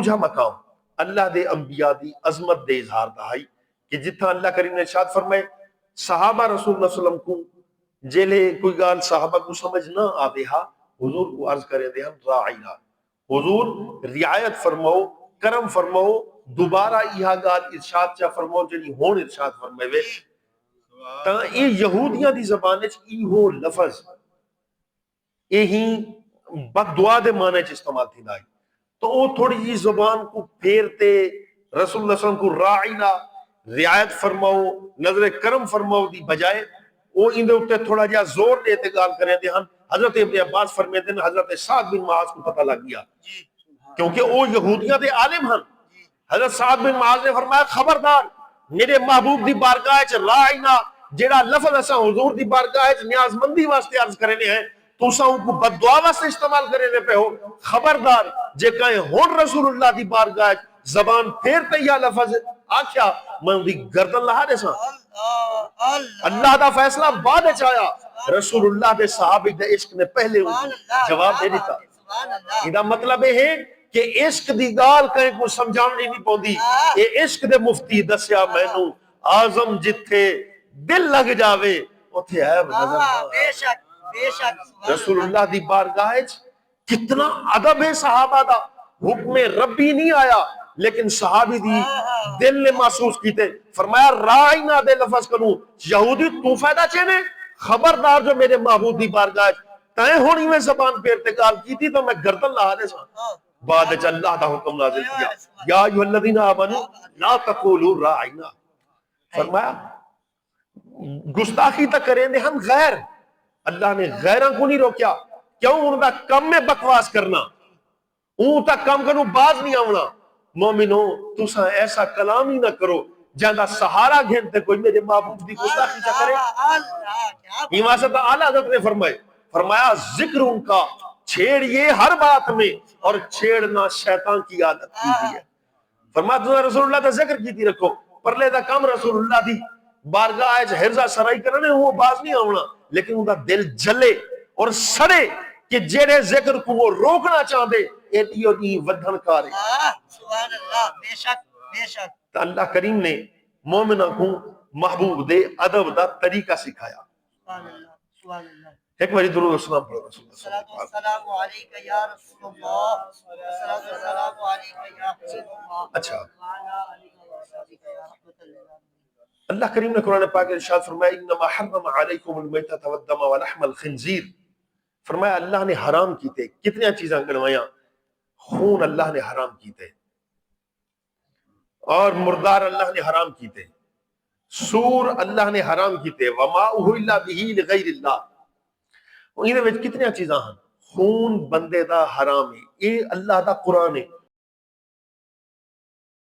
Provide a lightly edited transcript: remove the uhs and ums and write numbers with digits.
جا مقام اللہ دے انبیاء دی عظمت دے اظہار دہائی کہ جتنا اللہ کریم نے ارشاد فرمائے صحابہ رسول اللہ صلی اللہ علیہ وسلم کو جیلے کوئی گال صحابہ کو سمجھ نہ آدے ہا حضور کو عرض کرے دے ہم راعینا حضور رعایت فرماؤ کرم فرماؤ دوبارہ یہ گال ارشاد چا فرماؤ جنہی ہون ارشاد فرمائے وے تا یہ یہودیاں دی زبان ہے ای ہو لفظ یہی بد دعا دے معنی چ استعمال تھی نائی تو وہ تھوڑی جی زبان کو پھیرتے رسول اللہ صلی اللہ علیہ وسلم کو راعینا رعایت فرماؤ نظر کرم فرماؤ دی بجائے وہ اندے اتے تھوڑا جا زور دیتے گال کریں دے ہن حضرت ابن عباس فرمیتے ہیں حضرت سعد بن معاذ کو پتہ لگ گیا کیونکہ وہ یہودیاں دے عالم ہن حضرت سعد بن معاذ نے فرمایا خبردار میرے محبوب دی بارگاہ چ راعینا جیڑا لفظ اسا حضور دی بارگاہ چ نیاز مندی واسطے عرض کرنے ہیں تو سا ان کو بد دعا واسطے استعمال کرنے پہ ہو خبردار جے کہیں ہون رسول اللہ دی بارگاہ زبان پھیرتے یا لفظ آکھیا میں ان دی گردن لہا دے سا اللہ دا فیصلہ بعد چایا رسول اللہ دے صحابی دے عشق نے پہلے جواب دے دیتا یہ مطلب ہے کہ عشق دی گال کہیں کو سمجھانے نہیں پوندی یہ عشق دے مفتی دسیا مینو آزم جتھے دل لگ جاوے اتھے عیب نظر بے شک رسول اللہ دی بارگاہ کتنا ادب ہے صحابہ دا حکم ربی نہیں آیا لیکن صحابی دی دل نے محسوس کیتے فرمایا راعینا دے لفظ کروں یہودی تو فائدہ چینے خبردار جو میرے محبوب دی بارگاہ تائیں ہونی میں زبان پھیرتے کال کی تھی تو میں گردن لہا دے سا بعد اچھا اللہ دا حکم نازل کیا یا ایوہ الذین آمنوا لا تقولوا راعینا فرمایا گستاخی تک کریں دے ہم غیر اللہ نے غیران کو نہیں روکیا کیوں ان کا کم میں بکواس کرنا ان کا کم کرنو باز نہیں آونا مومنوں تسا ایسا کلام ہی نہ کرو جہاں سہارا گھنتے کوئی میرے محبوب دی گستاخی چا کرے یہ واسطہ اعلیٰ حضرت نے فرمایا ذکر ان کا چھیڑیے ہر بات میں اور چھیڑنا شیطان کی عادت کی ہے فرمایا تسا رسول اللہ تا ذکر کیتی رکھو پرلے دا کم رسول اللہ دی بارگاہ ہے حرزہ سرائی کرنے وہ باز نہیں آونا لیکن ان کا دل جلے اور سڑے کہ جیڑے ذکر کو وہ روکنا چاہتے ایٹیو نہیں ودھن کارے سبحان اللہ بے شک بے شک تو اللہ کریم نے مومنہ کو محبوب دے ادب دا طریقہ سکھایا سبحان اللہ سبحان اللہ ایک باری درود السلام پڑھو رسول اللہ صلی اللہ السلام علیکہ یا رسول اللہ السلام علیکہ یا حبیب اللہ اچھا وعلا علیکہ وصحبہ یا رحمت اللہ اللہ کریم نے قرآن پاک ارشاد فرمایا انما حرم علیکم المیتۃ والدم ولحم الخنزیر فرمایا اللہ نے حرام کیتے کتنی چیزاں گنوایاں خون اللہ نے حرام کیتے اور مردار اللہ نے حرام کیتے سور اللہ نے حرام کیتے وما اہل به لغیر اللہ انہاں وچ کتنی چیزاں ہیں خون بندے دا حرام ہے یہ اللہ دا قرآن ہے